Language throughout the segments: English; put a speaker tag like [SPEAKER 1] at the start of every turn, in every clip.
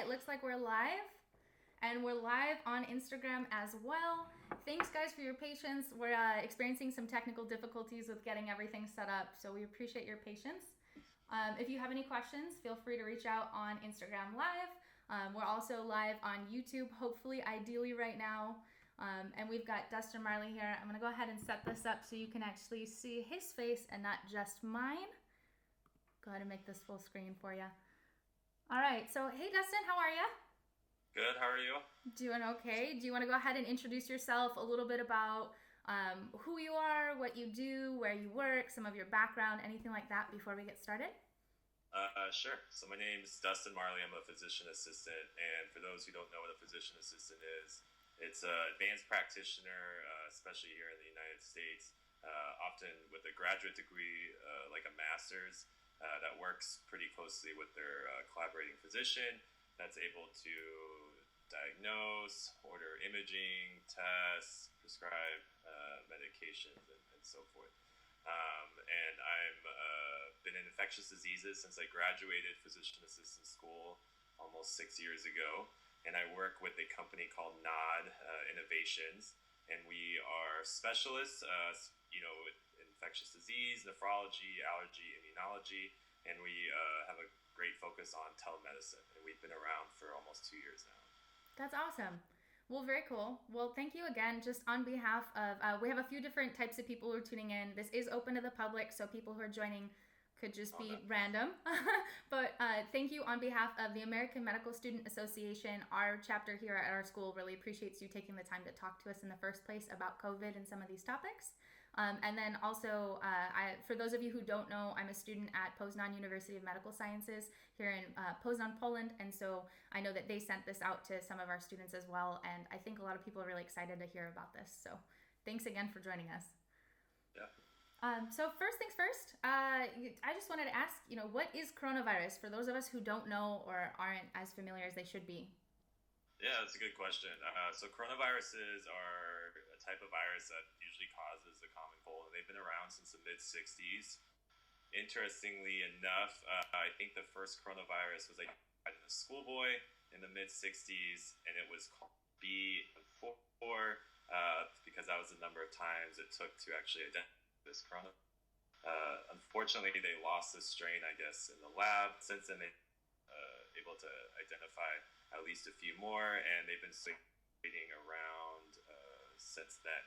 [SPEAKER 1] looks like we're live. And we're live on Instagram as well. Thanks, guys, for your patience. We're experiencing some technical difficulties with getting everything set up, so we appreciate your patience. If you have any questions, feel free to reach out on Instagram Live. We're also live on YouTube, hopefully, ideally right now. And we've got Dustin Marley here. I'm going to go ahead and set this up so you can actually see his face and not just mine. Go ahead and make this full screen for you. All right, so hey, Dustin, how are you?
[SPEAKER 2] Good, how are you?
[SPEAKER 1] Doing okay. Do you want to go ahead and introduce yourself a little bit about who you are, what you do, where you work, some of your background, anything like that before we get started?
[SPEAKER 2] Sure. So my name is Dustin Marley. I'm a physician assistant, and for those who don't know what a physician assistant is, it's an advanced practitioner, especially here in the United States, often with a graduate degree, like a master's, that works pretty closely with their collaborating physician that's able to diagnose, order imaging, tests, prescribe medications, and so forth. And I'm been in infectious diseases since I graduated physician assistant school almost 6 years ago. And I work with a company called Nod Innovations, and we are specialists, with infectious disease, nephrology, allergy, immunology, and we have a great focus on telemedicine. And we've been around for almost 2 years now.
[SPEAKER 1] That's awesome. Well, very cool. Well, thank you again. Just on behalf of, we have a few different types of people who are tuning in. This is open to the public, so people who are joining could just be random. But thank you on behalf of the American Medical Student Association. Our chapter here at our school really appreciates you taking the time to talk to us in the first place about COVID and some of these topics. And then also, for those of you who don't know, I'm a student at Poznan University of Medical Sciences here in Poznan, Poland. And so I know that they sent this out to some of our students as well. And I think a lot of people are really excited to hear about this. So thanks again for joining us.
[SPEAKER 2] Yeah.
[SPEAKER 1] So first things first, I just wanted to ask, what is coronavirus for those of us who don't know or aren't as familiar as they should be?
[SPEAKER 2] Yeah, that's a good question. So coronaviruses are a type of virus that usually causes the common cold, and they've been around since the mid-60s. Interestingly enough, I think the first coronavirus was identified in a schoolboy in the mid-60s, and it was called B4, because that was the number of times it took to actually identify this corona. Unfortunately, they lost this strain, I guess, in the lab. Since then, they've able to identify at least a few more, and they've been circulating around since then.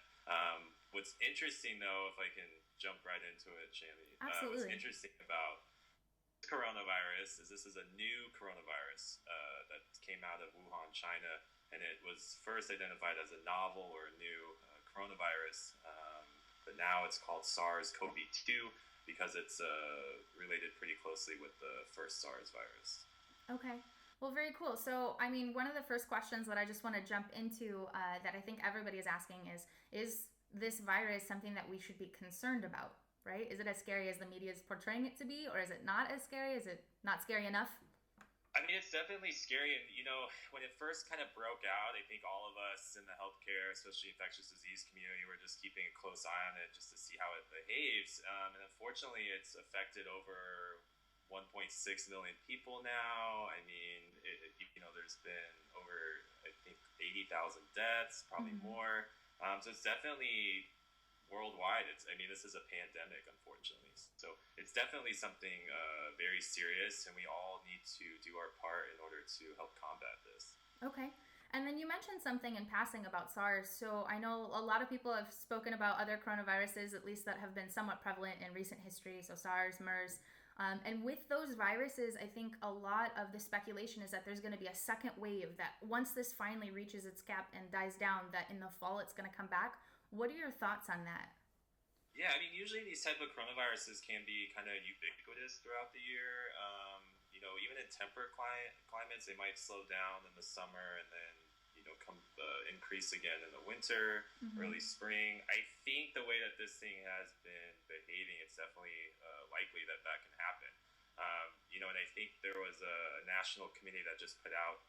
[SPEAKER 2] What's interesting, though, if I can jump right into it, Shami, what's interesting about coronavirus is this is a new coronavirus that came out of Wuhan, China, and it was first identified as a novel or a new coronavirus, but now it's called SARS-CoV-2 because it's related pretty closely with the first SARS virus.
[SPEAKER 1] Okay. Well, very cool. So, I mean, one of the first questions that I just want to jump into that I think everybody is asking is this virus something that we should be concerned about, right? Is it as scary as the media is portraying it to be, or is it not as scary? Is it not scary enough?
[SPEAKER 2] I mean, it's definitely scary. And, when it first kind of broke out, I think all of us in the healthcare, especially infectious disease community, were just keeping a close eye on it just to see how it behaves. And unfortunately, it's affected over 1.6 million people now. I mean, there's been over, I think, 80,000 deaths, probably more. So it's definitely worldwide. This is a pandemic, unfortunately. So it's definitely something very serious, and we all need to do our part in order to help combat this.
[SPEAKER 1] Okay. And then you mentioned something in passing about SARS. So I know a lot of people have spoken about other coronaviruses, at least that have been somewhat prevalent in recent history. So SARS, MERS. And with those viruses, I think a lot of the speculation is that there's going to be a second wave, that once this finally reaches its cap and dies down, that in the fall it's going to come back. What are your thoughts on that?
[SPEAKER 2] Yeah, usually these type of coronaviruses can be kind of ubiquitous throughout the year. Even in temperate climates, they might slow down in the summer and then, come increase again in the winter, early spring. I think the way that this thing has been behaving, it's definitely likely that can happen. And I think there was a national committee that just put out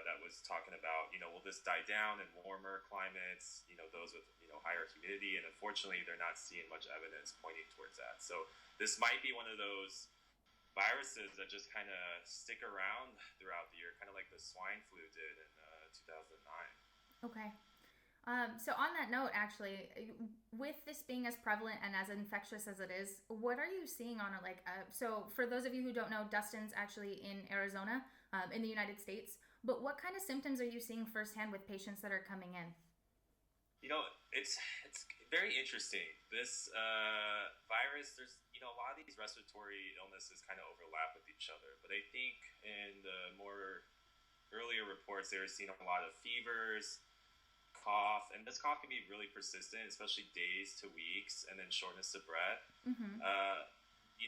[SPEAKER 2] that was talking about, will this die down in warmer climates, those with, higher humidity. And unfortunately, they're not seeing much evidence pointing towards that. So this might be one of those viruses that just kind of stick around throughout the year, kind of like the swine flu did in 2009.
[SPEAKER 1] Okay. So on that note, actually, with this being as prevalent and as infectious as it is, what are you seeing on it? So for those of you who don't know, Dustin's actually in Arizona, in the United States. But what kind of symptoms are you seeing firsthand with patients that are coming in?
[SPEAKER 2] It's very interesting. This virus, there's a lot of these respiratory illnesses kind of overlap with each other. But I think in the more earlier reports, they were seeing a lot of fevers, cough, and this cough can be really persistent, especially days to weeks, and then shortness of breath.
[SPEAKER 1] Mm-hmm.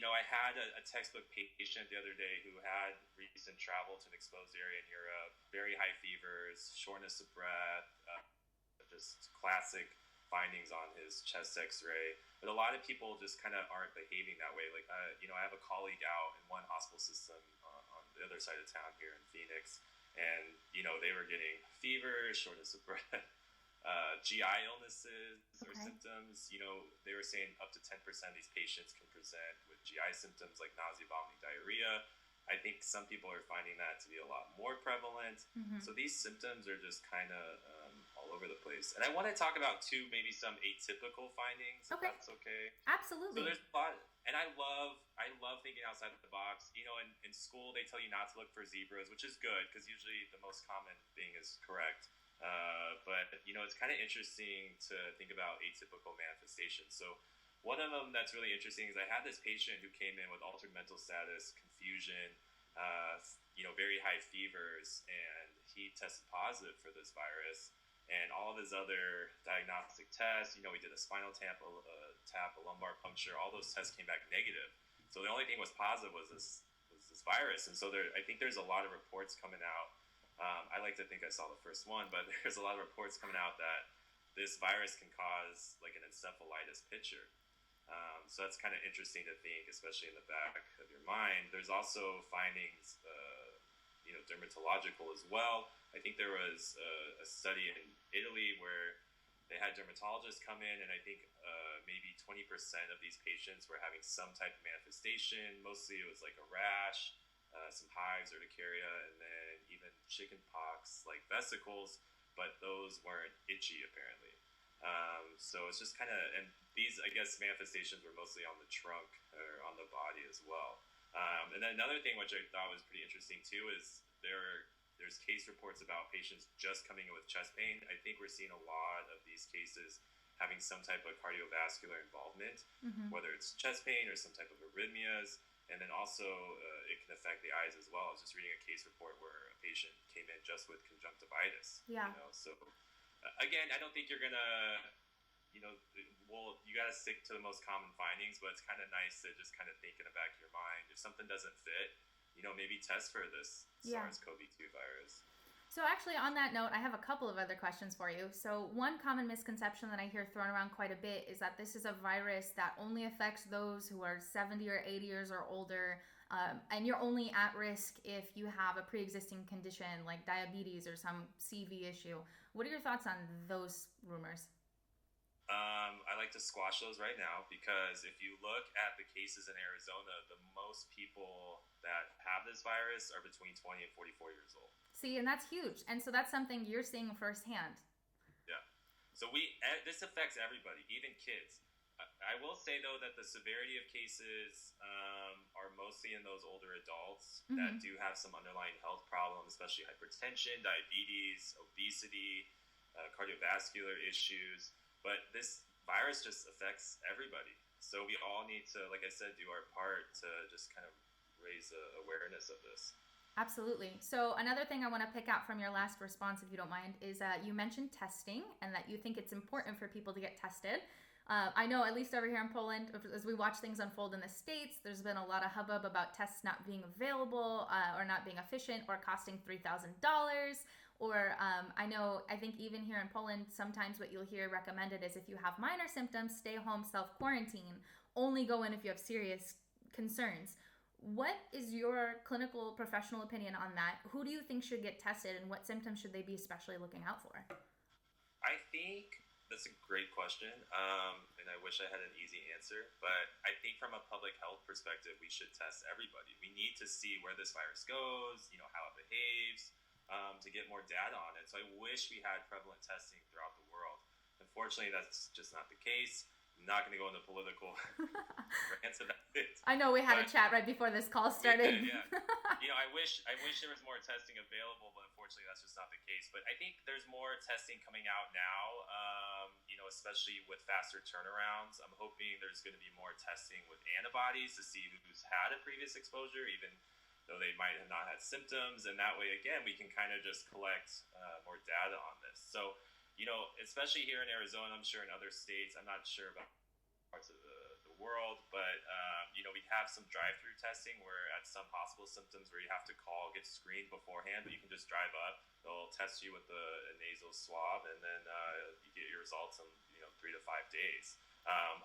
[SPEAKER 2] I had a textbook patient the other day who had recent travel to an exposed area in Europe, very high fevers, shortness of breath, just classic findings on his chest x-ray. But a lot of people just kind of aren't behaving that way. I have a colleague out in one hospital system on the other side of town here in Phoenix, and they were getting fever, shortness of breath, GI illnesses or symptoms. They were saying up to 10% of these patients can present with GI symptoms like nausea, vomiting, diarrhea. I think some people are finding that to be a lot more prevalent. Mm-hmm. So these symptoms are just kind of all over the place. And I want to talk about maybe some atypical findings, if that's okay.
[SPEAKER 1] Absolutely.
[SPEAKER 2] So there's a lot, and I love thinking outside of the box. In school they tell you not to look for zebras, which is good because usually the most common thing is correct. But it's kind of interesting to think about atypical manifestations. So one of them that's really interesting is I had this patient who came in with altered mental status, confusion, very high fevers, and he tested positive for this virus. And all of his other diagnostic tests, we did a spinal tap, a lumbar puncture, all those tests came back negative. So the only thing was positive was this virus. And so I think there's a lot of reports coming out. I like to think I saw the first one, but there's a lot of reports coming out that this virus can cause like an encephalitis picture. So that's kind of interesting to think, especially in the back of your mind. There's also findings, dermatological as well. I think there was a study in Italy where they had dermatologists come in, and I think maybe 20% of these patients were having some type of manifestation. Mostly it was like a rash, some hives, urticaria, and then even chicken pox, like vesicles, but those weren't itchy apparently. So it's just kind of, and these, I guess, manifestations were mostly on the trunk or on the body as well. And then another thing which I thought was pretty interesting too is there's case reports about patients just coming in with chest pain. I think we're seeing a lot of these cases having some type of cardiovascular involvement, mm-hmm. whether it's chest pain or some type of arrhythmias. And then also it can affect the eyes as well. I was just reading a case report where a patient came in just with conjunctivitis.
[SPEAKER 1] Yeah.
[SPEAKER 2] So again, I don't think you're gonna, you got to stick to the most common findings, but it's kind of nice to just kind of think in the back of your mind, if something doesn't fit, maybe test for this SARS-CoV-2 virus.
[SPEAKER 1] So actually on that note, I have a couple of other questions for you. So one common misconception that I hear thrown around quite a bit is that this is a virus that only affects those who are 70 or 80 years or older, and you're only at risk if you have a pre-existing condition like diabetes or some CV issue. What are your thoughts on those rumors?
[SPEAKER 2] I like to squash those right now because if you look at the cases in Arizona, the most people that have this virus are between 20 and 44 years old.
[SPEAKER 1] See, and that's huge. And so that's something you're seeing firsthand.
[SPEAKER 2] Yeah. So this affects everybody, even kids. I will say, though, that the severity of cases are mostly in those older adults mm-hmm. that do have some underlying health problems, especially hypertension, diabetes, obesity, cardiovascular issues. But this virus just affects everybody. So we all need to, like I said, do our part to just kind of raise awareness of this.
[SPEAKER 1] Absolutely. So another thing I want to pick out from your last response, if you don't mind, is you mentioned testing and that you think it's important for people to get tested. I know, at least over here in Poland, as we watch things unfold in the States, there's been a lot of hubbub about tests not being available or not being efficient or costing $3,000. Or I think even here in Poland, sometimes what you'll hear recommended is if you have minor symptoms, stay home, self-quarantine, only go in if you have serious concerns. What is your clinical professional opinion on that? Who do you think should get tested and what symptoms should they be especially looking out for?
[SPEAKER 2] I think That's a great question, and I wish I had an easy answer. But I think from a public health perspective, we should test everybody. We need to see where this virus goes, how it behaves, to get more data on it. So I wish we had prevalent testing throughout the world. Unfortunately, that's just not the case. I'm not going to go into political rants about it.
[SPEAKER 1] I know we had a chat right before this call started.
[SPEAKER 2] We did, yeah. I wish there was more testing available, but unfortunately that's just not the case. But I think there's more testing coming out now, especially with faster turnarounds. I'm hoping there's going to be more testing with antibodies to see who's had a previous exposure, even though they might have not had symptoms. And that way, again, we can kind of just collect more data on this. So, especially here in Arizona, I'm sure in other states, I'm not sure about parts of the world, but we have some drive-through testing where at some hospital symptoms where you have to call, get screened beforehand, but you can just drive up. They'll test you with a nasal swab, and then you get your results in 3 to 5 days.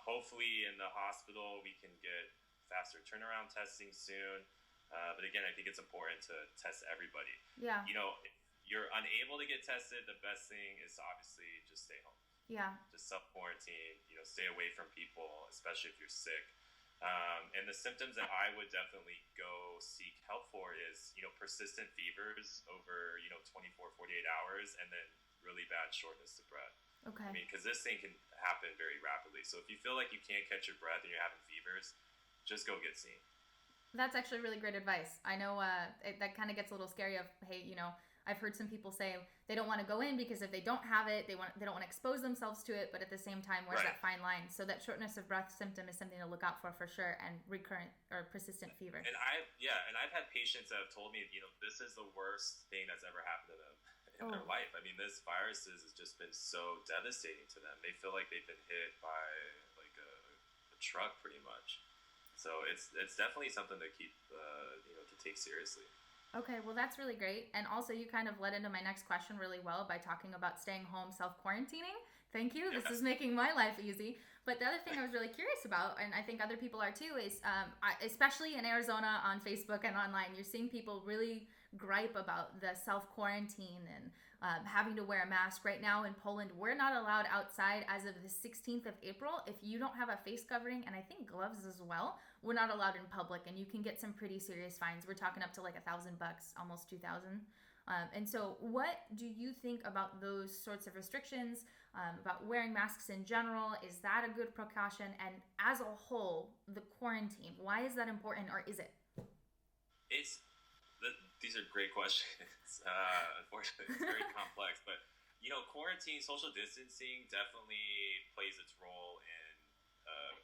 [SPEAKER 2] Hopefully, in the hospital, we can get faster turnaround testing soon. But again, I think it's important to test everybody.
[SPEAKER 1] Yeah.
[SPEAKER 2] If you're unable to get tested, the best thing is to obviously just stay home.
[SPEAKER 1] Yeah.
[SPEAKER 2] Just self-quarantine, stay away from people, especially if you're sick. And the symptoms that I would definitely go seek help for is, persistent fevers over, 24, 48 hours, and then really bad shortness of breath.
[SPEAKER 1] Okay.
[SPEAKER 2] Because this thing can happen very rapidly. So if you feel like you can't catch your breath and you're having fevers, just go get seen.
[SPEAKER 1] That's actually really great advice. I know that kind of gets a little scary of, hey, I've heard some people say they don't want to go in because if they don't have it, they don't want to expose themselves to it. But at the same time, where's that fine line? So that shortness of breath symptom is something to look out for sure, and recurrent or persistent fever.
[SPEAKER 2] And I've had patients that have told me, this is the worst thing that's ever happened to them in their life. This virus has just been so devastating to them. They feel like they've been hit by like a truck, pretty much. So it's definitely something to keep to take seriously.
[SPEAKER 1] Okay, well, that's really great. And also, you kind of led into my next question really well by talking about staying home, self-quarantining. Thank you. This is making my life easy. But the other thing I was really curious about, and I think other people are too, is especially in Arizona on Facebook and online, you're seeing people really gripe about the self-quarantine and having to wear a mask. Right now in Poland, we're not allowed outside as of the 16th of April. If you don't have a face covering, and I think gloves as well, we're not allowed in public, and you can get some pretty serious fines. We're talking up to like $1,000, almost 2,000. And so what do you think about those sorts of restrictions, about wearing masks in general? Is that a good precaution? And as a whole, the quarantine, why is that important, or is it?
[SPEAKER 2] These are great questions. Unfortunately, it's very complex. But, quarantine, social distancing definitely plays its role in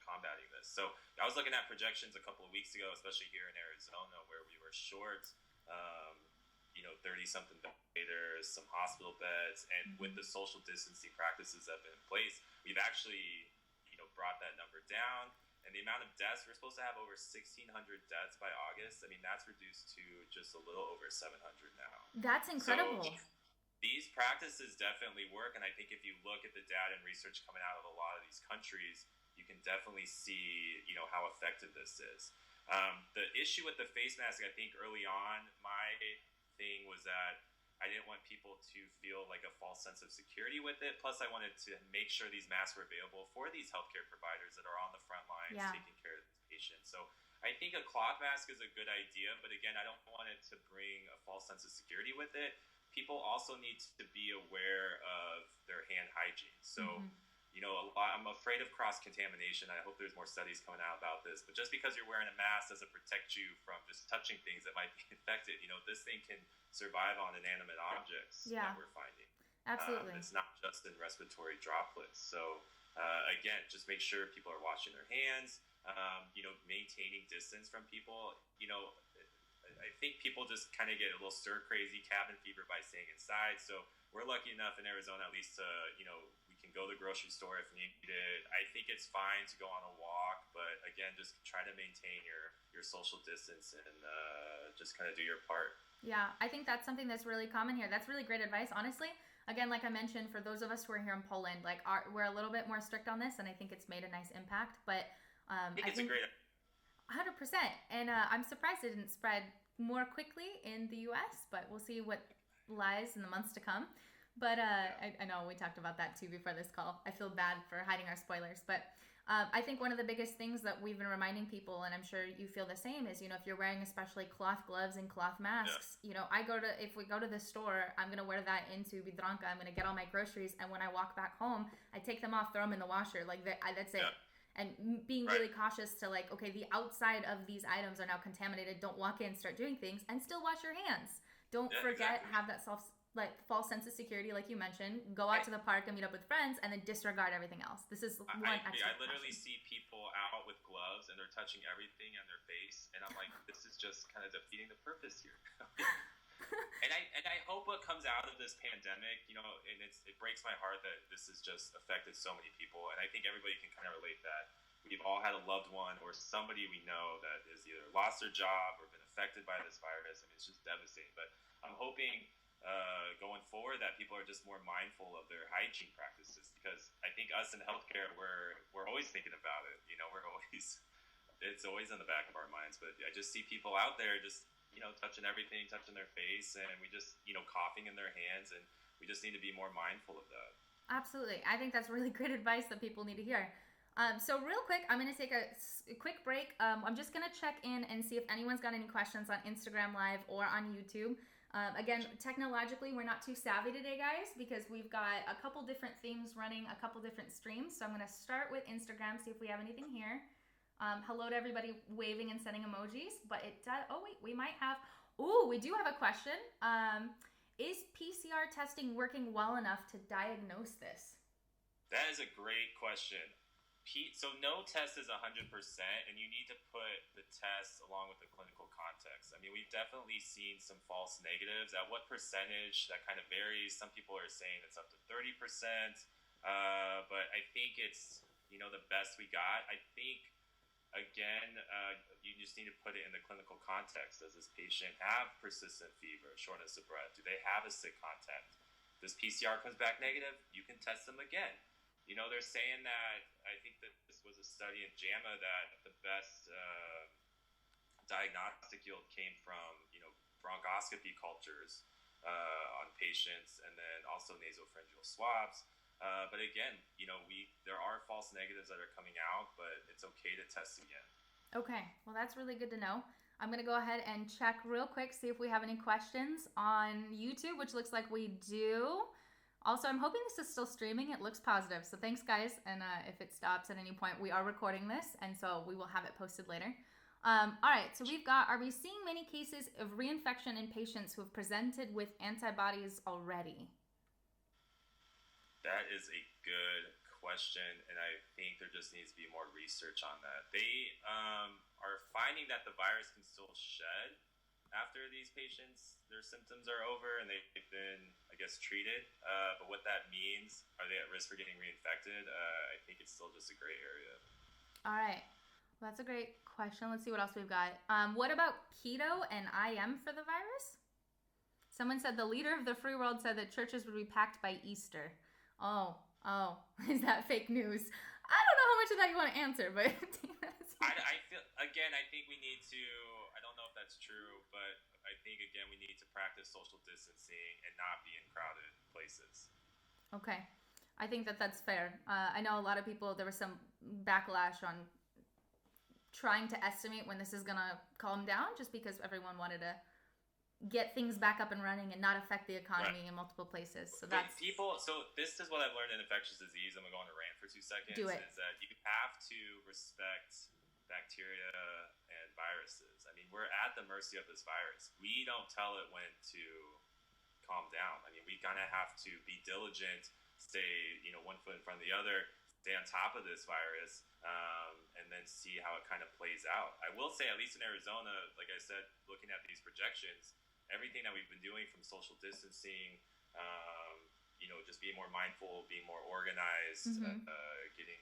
[SPEAKER 2] combating this. So I was looking at projections a couple of weeks ago, especially here in Arizona, where we were short, 30-something ventilators, some hospital beds, and with the social distancing practices that have been in place, we've actually, brought that number down. And the amount of deaths, we're supposed to have over 1,600 deaths by August. That's reduced to just a little over 700 now.
[SPEAKER 1] That's incredible.
[SPEAKER 2] So these practices definitely work. And I think if you look at the data and research coming out of a lot of these countries, you can definitely see, how effective this is. The issue with the face mask, I think early on, my thing was that I didn't want people to feel like a false sense of security with it. Plus, I wanted to make sure these masks were available for these healthcare providers that are on the front lines taking care of these patients. So I think a cloth mask is a good idea, but again, I don't want it to bring a false sense of security with it. People also need to be aware of their hand hygiene. So, I'm afraid of cross-contamination. I hope there's more studies coming out about this. But just because you're wearing a mask doesn't protect you from just touching things that might be infected. This thing can survive on inanimate objects that we're finding.
[SPEAKER 1] Absolutely.
[SPEAKER 2] It's not just in respiratory droplets. So, again, just make sure people are washing their hands, maintaining distance from people. I think people just kind of get a little stir-crazy cabin fever by staying inside. So we're lucky enough in Arizona at least to, we can go to the grocery store if needed. I think it's fine to go on a walk, but again, just try to maintain your social distance and just kind of do your part.
[SPEAKER 1] Yeah, I think that's something that's really common here. That's really great advice, honestly. Again, like I mentioned, for those of us who are here in Poland, we're a little bit more strict on this, and I think it's made a nice impact. But
[SPEAKER 2] I think it's a great
[SPEAKER 1] 100%. And I'm surprised it didn't spread more quickly in the U.S., but we'll see what lies in the months to come. But
[SPEAKER 2] Yeah.
[SPEAKER 1] I know we talked about that too before this call. I feel bad for hiding our spoilers, but I think one of the biggest things that we've been reminding people, and I'm sure you feel the same, is if you're wearing especially cloth gloves and cloth
[SPEAKER 2] Yeah.
[SPEAKER 1] masks. If we go to the store, I'm gonna wear that into Vidranka. I'm gonna get all my groceries, and when I walk back home, I take them off, throw them in the washer. That's it.
[SPEAKER 2] Yeah.
[SPEAKER 1] And being
[SPEAKER 2] Right.
[SPEAKER 1] really cautious to okay, the outside of these items are now contaminated. Don't walk in, start doing things, and still wash your hands. Don't
[SPEAKER 2] Yeah.
[SPEAKER 1] forget,
[SPEAKER 2] Exactly.
[SPEAKER 1] have that false sense of security, like you mentioned. Go out to the park and meet up with friends, and then disregard everything else. This is
[SPEAKER 2] I
[SPEAKER 1] one
[SPEAKER 2] agree.
[SPEAKER 1] extra
[SPEAKER 2] I literally
[SPEAKER 1] precaution.
[SPEAKER 2] see people out with gloves and they're touching everything on their face, and I'm like, this is just kind of defeating the purpose here. And I hope what comes out of this pandemic, and it breaks my heart that this has just affected so many people, and I think everybody can kind of relate that we've all had a loved one or somebody we know that has either lost their job or been affected by this virus. I mean, it's just devastating. But I'm hoping going forward that people are just more mindful of their hygiene practices, because I think us in healthcare, we're always thinking about it. We're always it's always in the back of our minds. But I just see people out there just touching everything, touching their face, and we just coughing in their hands, and we just need to be more mindful of that.
[SPEAKER 1] Absolutely. I think that's really great advice that people need to hear. So real quick, I'm going to take a quick break. I'm just going to check in and see if anyone's got any questions on Instagram Live or on YouTube. Again, technologically, we're not too savvy today, guys, because we've got a couple different themes running, a couple different streams. So I'm going to start with Instagram, see if we have anything here. Hello to everybody waving and sending emojis. But it does. Oh, wait, we might have. Ooh, we do have a question. Is PCR testing working well enough to diagnose this?
[SPEAKER 2] That is a great question. So no test is 100%, and you need to put the test along with the clinical context. I mean, we've definitely seen some false negatives. At what percentage, that kind of varies. Some people are saying it's up to 30%, but I think it's the best we got. I think again, you just need to put it in the clinical context. Does this patient have persistent fever, shortness of breath? Do they have a sick contact? This PCR comes back negative, you can test them again. They're saying that, I think that this was a study in JAMA, that the best diagnostic yield came from, bronchoscopy cultures on patients, and then also nasopharyngeal swabs. But again, there are false negatives that are coming out, but it's okay to test again.
[SPEAKER 1] Okay, well, that's really good to know. I'm going to go ahead and check real quick, see if we have any questions on YouTube, which looks like we do. Also, I'm hoping this is still streaming. It looks positive. So thanks, guys. And if it stops at any point, we are recording this, and so we will have it posted later. All right, so are we seeing many cases of reinfection in patients who have presented with antibodies already?
[SPEAKER 2] That is a good question, and I think there just needs to be more research on that. They are finding that the virus can still shed after these patients, their symptoms are over and they've been, I guess, treated. But what that means, are they at risk for getting reinfected? I think it's still just a gray area.
[SPEAKER 1] All right. Well, that's a great question. Let's see what else we've got. What about keto and IM for the virus? Someone said the leader of the free world said that churches would be packed by Easter. Oh, is that fake news? I don't know how much of that you want to answer, but
[SPEAKER 2] I feel, again, I think we need to, I don't know if that's true, but I think, again, we need to practice social distancing and not be in crowded places.
[SPEAKER 1] Okay. I think that that's fair. I know a lot of people, there was some backlash on trying to estimate when this is going to calm down, just because everyone wanted to get things back up and running and not affect the economy in multiple places. So that's
[SPEAKER 2] So this is what I've learned in infectious disease. I'm going to rant for 2 seconds.
[SPEAKER 1] Do it.
[SPEAKER 2] Is that you have to respect bacteria and viruses. I mean, we're at the mercy of this virus. We don't tell it when to calm down. I mean, we kind of have to be diligent, stay, one foot in front of the other, stay on top of this virus, and then see how it kind of plays out. I will say, at least in Arizona, like I said, looking at these projections, everything that we've been doing from social distancing, just being more mindful, being more organized, getting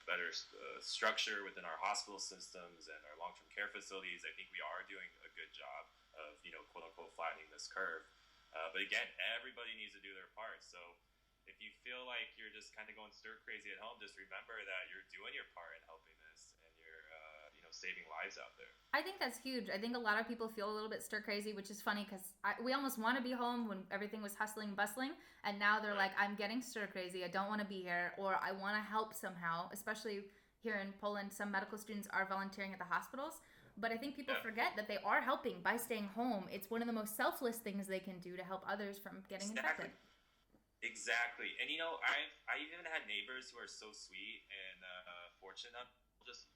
[SPEAKER 2] better structure within our hospital systems and our long-term care facilities, I think we are doing a good job of, quote-unquote, flattening this curve. But again, everybody needs to do their part. So if you feel like you're just kind of going stir crazy at home, just remember that you're doing your part in helping this, and you're, saving lives out there.
[SPEAKER 1] I think that's huge. I think a lot of people feel a little bit stir crazy, which is funny because we almost want to be home when everything was hustling and bustling. And now they're like, I'm getting stir crazy. I don't want to be here, or I want to help somehow, especially here in Poland. Some medical students are volunteering at the hospitals. But I think people forget that they are helping by staying home. It's one of the most selfless things they can do to help others from getting infected.
[SPEAKER 2] Exactly. And I even had neighbors who are so sweet and fortunate, just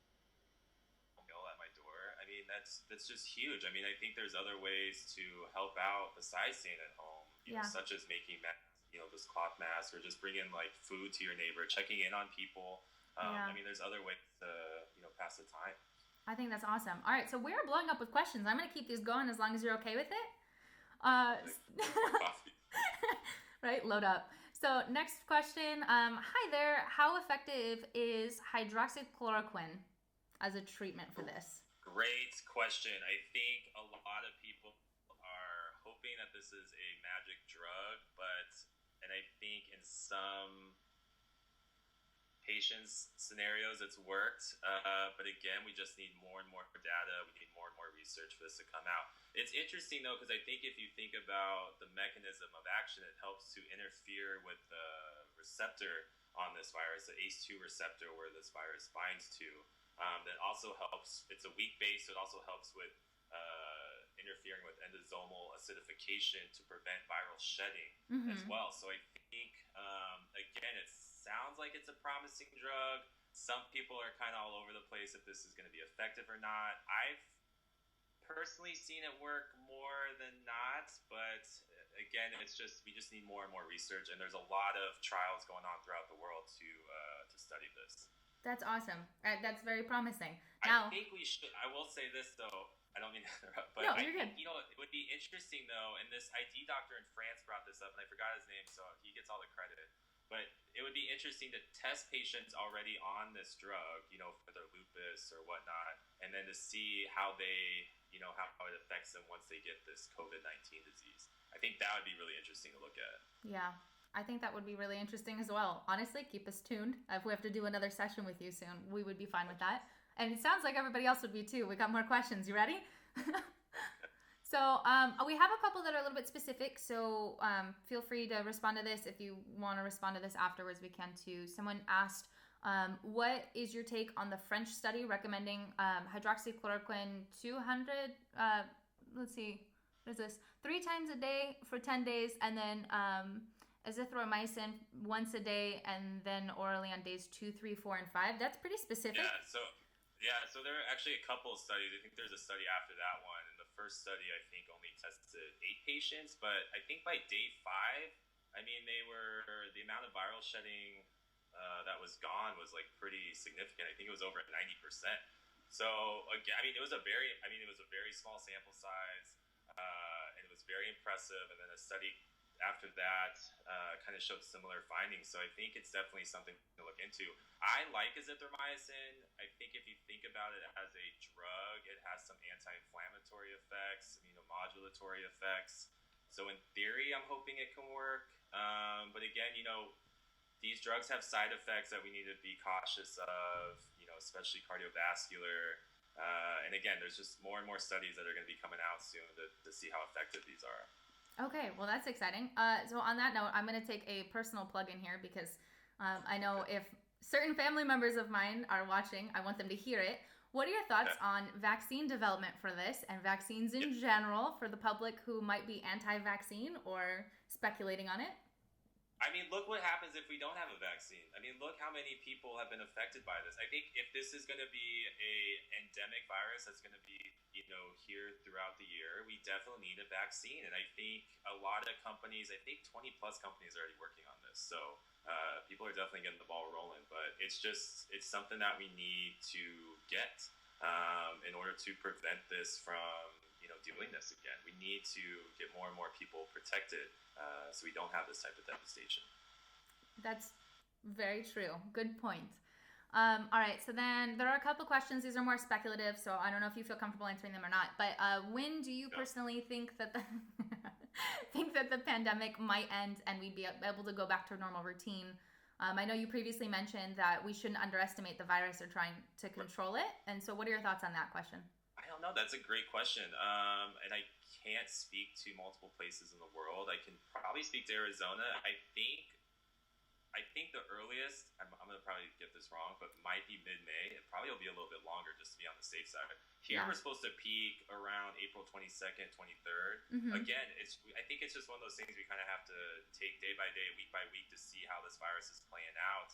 [SPEAKER 2] at my door. I mean, that's just huge. I mean, I think there's other ways to help out besides staying at home, know, such as making masks, this cloth mask, or just bringing like food to your neighbor, checking in on people. I mean, there's other ways to pass the time.
[SPEAKER 1] I think that's awesome. All right, so we're blowing up with questions. I'm going to keep these going as long as you're okay with it. Right, load up. So next question. Hi there. How effective is hydroxychloroquine as a treatment for this?
[SPEAKER 2] Great question. I think a lot of people are hoping that this is a magic drug, and I think in some patients scenarios it's worked, but again, we just need more and more data. We need more and more research for this to come out. It's interesting though, because I think if you think about the mechanism of action, it helps to interfere with the receptor on this virus, the ACE2 receptor where this virus binds to. That also helps. It's a weak base, so it also helps with interfering with endosomal acidification to prevent viral shedding as well. So I think, again, it sounds like it's a promising drug. Some people are kind of all over the place if this is going to be effective or not. I've personally seen it work more than not, but again, we just need more and more research, and there's a lot of trials going on throughout the world to study this.
[SPEAKER 1] That's awesome. That's very promising.
[SPEAKER 2] Now, I think we should. I will say this though. I don't mean to interrupt, but
[SPEAKER 1] no,
[SPEAKER 2] I
[SPEAKER 1] you're
[SPEAKER 2] think,
[SPEAKER 1] good.
[SPEAKER 2] It would be interesting though, and this ID doctor in France brought this up, and I forgot his name, so he gets all the credit. But it would be interesting to test patients already on this drug, for their lupus or whatnot, and then to see how they, how it affects them once they get this COVID-19 disease. I think that would be really interesting to look at.
[SPEAKER 1] Yeah, I think that would be really interesting as well. Honestly, keep us tuned. If we have to do another session with you soon, we would be fine with that. And it sounds like everybody else would be too. We got more questions. You ready? So we have a couple that are a little bit specific. So feel free to respond to this. If you want to respond to this afterwards, we can too. Someone asked, what is your take on the French study recommending hydroxychloroquine 200, let's see, what is this? 3 times a day for 10 days, and then azithromycin once a day, and then orally on days 2, 3, 4, and 5. That's pretty specific.
[SPEAKER 2] So there are actually a couple of studies. I think there's a study after that one. And the first study, I think, only tested 8 patients. But I think by day 5, I mean, the amount of viral shedding that was gone was like pretty significant. I think it was over 90%. So again, it was a very small sample size, and it was very impressive. And then a study after that kind of showed similar findings. So I think it's definitely something to look into. I like azithromycin. I think if you think about it as a drug, it has some anti-inflammatory effects, immunomodulatory effects. So in theory, I'm hoping it can work. But again, these drugs have side effects that we need to be cautious of, especially cardiovascular. And again, there's just more and more studies that are going to be coming out soon to see how effective these are.
[SPEAKER 1] Okay, well, that's exciting. So on that note, I'm going to take a personal plug in here because I know if certain family members of mine are watching, I want them to hear it. What are your thoughts on vaccine development for this and vaccines in general for the public who might be anti-vaccine or speculating on it?
[SPEAKER 2] I mean, look what happens if we don't have a vaccine. I mean, look how many people have been affected by this. I think if this is going to be a endemic virus that's going to be, here throughout the year, we definitely need a vaccine. And I think a lot of companies, I think 20 plus companies are already working on this. So people are definitely getting the ball rolling. But it's something that we need to get in order to prevent this from, doing this again. We need to get more and more people protected so we don't have this type of devastation.
[SPEAKER 1] That's very true. Good point. All right, so then there are a couple questions. These are more speculative, so I don't know if you feel comfortable answering them or not. But when do you personally think that the pandemic might end and we'd be able to go back to a normal routine? I know you previously mentioned that we shouldn't underestimate the virus or trying to control it. And so what are your thoughts on that question?
[SPEAKER 2] I don't know. That's a great question. And I can't speak to multiple places in the world. I can probably speak to Arizona. I think the earliest, I'm going to probably get this wrong, but might be mid-May. It probably will be a little bit longer just to be on the safe side. Here we're supposed to peak around April 22nd, 23rd. Again, I think it's just one of those things we kind of have to take day by day, week by week to see how this virus is playing out.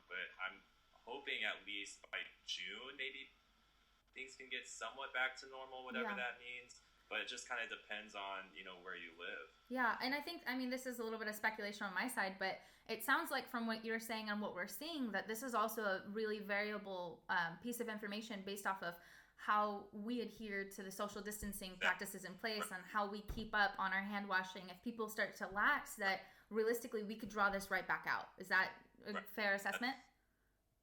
[SPEAKER 2] But I'm hoping at least by June, maybe things can get somewhat back to normal, whatever that means. But it just kind of depends on, where you live.
[SPEAKER 1] Yeah, and I mean, this is a little bit of speculation on my side, but it sounds like from what you're saying and what we're seeing that this is also a really variable piece of information based off of how we adhere to the social distancing practices in place and how we keep up on our hand washing. If people start to lax, that realistically we could draw this right back out. Is that a fair assessment?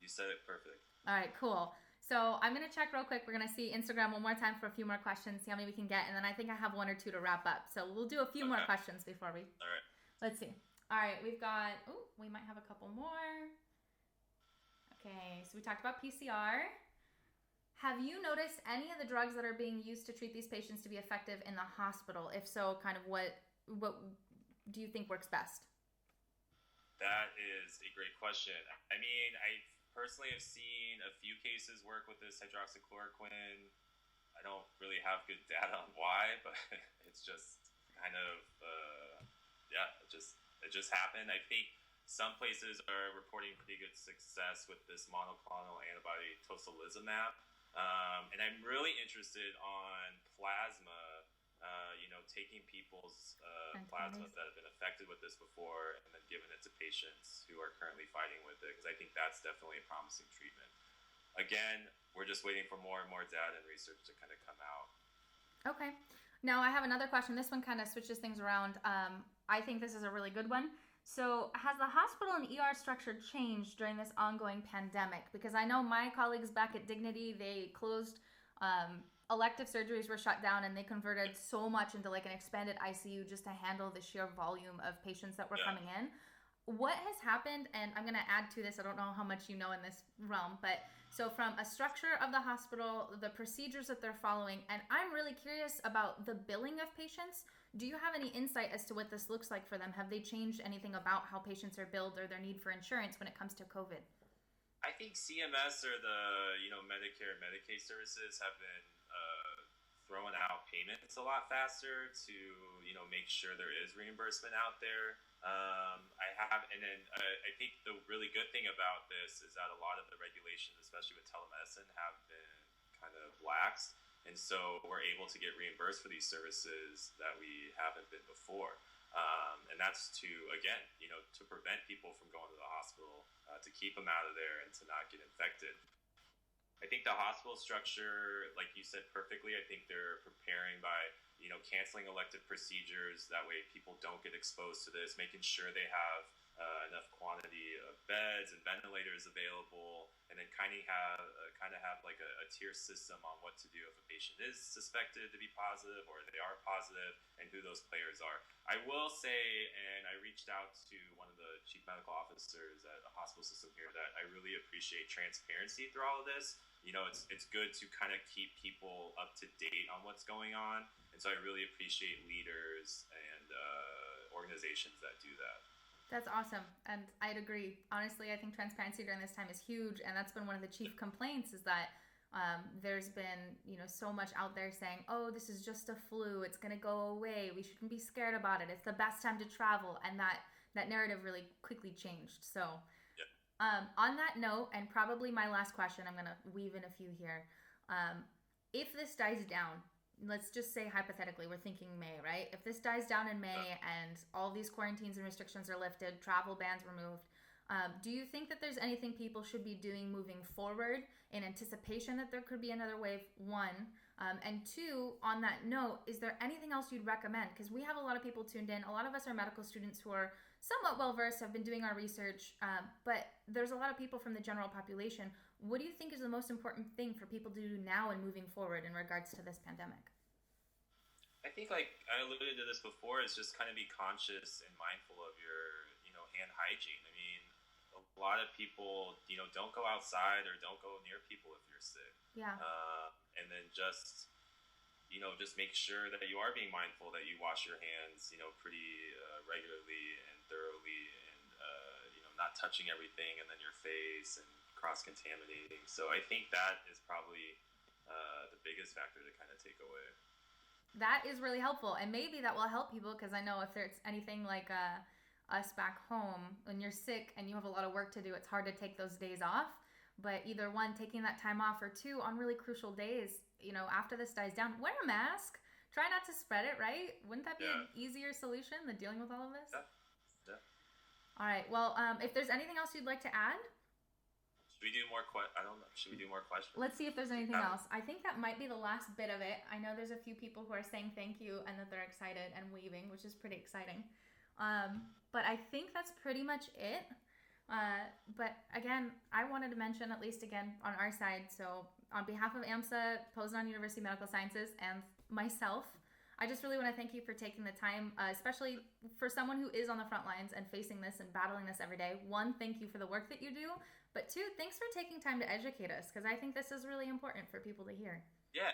[SPEAKER 2] You said it perfect.
[SPEAKER 1] All right, cool. So I'm going to check real quick. We're going to see Instagram one more time for a few more questions, see how many we can get. And then I think I have one or two to wrap up. So we'll do a few more questions before we...
[SPEAKER 2] All right.
[SPEAKER 1] Let's see. All right, we've got... Oh, we might have a couple more. Okay, so we talked about PCR. Have you noticed any of the drugs that are being used to treat these patients to be effective in the hospital? If so, kind of what do you think works best?
[SPEAKER 2] That is a great question. I mean, I personally have seen a few cases work with this hydroxychloroquine. I don't really have good data on why, but it's just kind of, it just happened. I think some places are reporting pretty good success with this monoclonal antibody tocilizumab. And I'm really interested on plasma, taking people's plasma that have been affected with this before and then giving it to patients who are currently fighting with it, because I think that's definitely a promising treatment. Again, we're just waiting for more and more data and research to kind of come out.
[SPEAKER 1] Okay. Now I have another question. This one kind of switches things around. I think this is a really good one. So has the hospital and ER structure changed during this ongoing pandemic? Because I know my colleagues back at Dignity, they closed... elective surgeries were shut down and they converted so much into like an expanded ICU just to handle the sheer volume of patients that were coming in. What has happened, and I'm going to add to this, I don't know how much you know in this realm, but so from a structure of the hospital, the procedures that they're following, and I'm really curious about the billing of patients. Do you have any insight as to what this looks like for them? Have they changed anything about how patients are billed or their need for insurance when it comes to COVID?
[SPEAKER 2] I think CMS or the Medicare and Medicaid services have been throwing out payments a lot faster to make sure there is reimbursement out there. I think the really good thing about this is that a lot of the regulations, especially with telemedicine, have been kind of laxed, and so we're able to get reimbursed for these services that we haven't been before. And that's to prevent people from going to the hospital, to keep them out of there and to not get infected. I think the hospital structure, like you said perfectly, I think they're preparing by, canceling elective procedures. That way people don't get exposed to this, making sure they have enough quantity of beds and ventilators available, and then kind of have like a tier system on what to do if a patient is suspected to be positive or they are positive, and who those players are. I will say, and I reached out to one of the chief medical officers at a hospital system here, that I really appreciate transparency through all of this. It's good to kind of keep people up to date on what's going on, and so I really appreciate leaders and organizations that do that.
[SPEAKER 1] That's awesome, and I'd agree. Honestly, I think transparency during this time is huge, and that's been one of the chief complaints is that there's been so much out there saying, oh, this is just a flu, it's gonna go away, we shouldn't be scared about it, it's the best time to travel, and that narrative really quickly changed. So on that note, and probably my last question, I'm gonna weave in a few here. If this dies down, let's just say hypothetically, we're thinking May, right? If this dies down in May and all these quarantines and restrictions are lifted, travel bans removed, do you think that there's anything people should be doing moving forward in anticipation that there could be another wave, one? And two, on that note, is there anything else you'd recommend? Because we have a lot of people tuned in. A lot of us are medical students who are somewhat well-versed, have been doing our research, but there's a lot of people from the general population. What do you think is the most important thing for people to do now and moving forward in regards to this pandemic?
[SPEAKER 2] I think, like I alluded to this before, is just kind of be conscious and mindful of your, hand hygiene. I mean, a lot of people, don't go outside or don't go near people if you're sick.
[SPEAKER 1] Yeah.
[SPEAKER 2] And then just make sure that you are being mindful that you wash your hands, pretty regularly and thoroughly, and not touching everything and then your face and cross contaminating. So I think that is probably the biggest factor to kind of take away.
[SPEAKER 1] That is really helpful, and maybe that will help people, because I know if there's anything like us back home, when you're sick and you have a lot of work to do, it's hard to take those days off. But either one, taking that time off, or two, on really crucial days, after this dies down, wear a mask. Try not to spread it, right? Wouldn't that be an easier solution than dealing with all of this?
[SPEAKER 2] Yeah.
[SPEAKER 1] All right. Well, if there's anything else you'd like to add?
[SPEAKER 2] Should we do more I don't know. Should we do more questions?
[SPEAKER 1] Let's see if there's anything else. I think that might be the last bit of it. I know there's a few people who are saying thank you and that they're excited and waving, which is pretty exciting. But I think that's pretty much it. But again, I wanted to mention, at least again on our side, so on behalf of AMSA, Poznań University Medical Sciences, and myself, I just really want to thank you for taking the time, especially for someone who is on the front lines and facing this and battling this every day. One, thank you for the work that you do. But two, thanks for taking time to educate us, because I think this is really important for people to hear.
[SPEAKER 2] Yeah,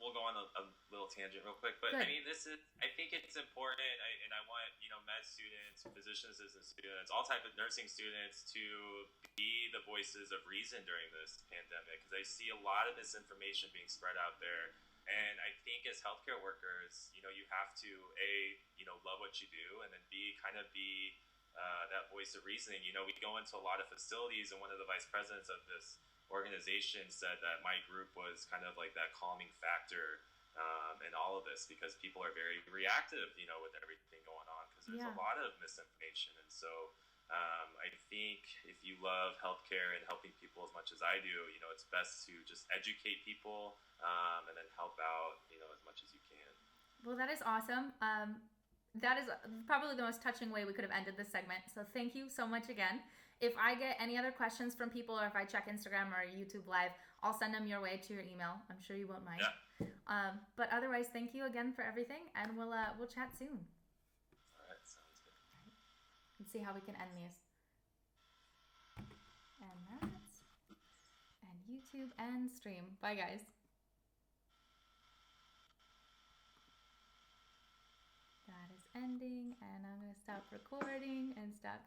[SPEAKER 2] we'll go on a little tangent real quick, but
[SPEAKER 1] Good.
[SPEAKER 2] I mean, I think it's important, and I want, med students, physician assistant students, all type of nursing students to be the voices of reason during this pandemic, because I see a lot of misinformation being spread out there. And I think as healthcare workers, you have to, love what you do, and then kind of be that voice of reasoning. We go into a lot of facilities, and one of the vice presidents of this organization said that my group was kind of like that calming factor in all of this, because people are very reactive, with everything going on, because there's a lot of misinformation. And so I think if you love healthcare and helping people as much as I do, it's best to just educate people and then help out, as much as you can.
[SPEAKER 1] Well, that is awesome. That is probably the most touching way we could have ended this segment. So thank you so much again. If I get any other questions from people, or if I check Instagram or YouTube Live, I'll send them your way to your email. I'm sure you won't mind.
[SPEAKER 2] Yeah.
[SPEAKER 1] But otherwise, thank you again for everything, and we'll chat soon.
[SPEAKER 2] All right, sounds good.
[SPEAKER 1] Let's see how we can end these. And YouTube and stream. Bye, guys. That is ending, and I'm going to stop recording and stop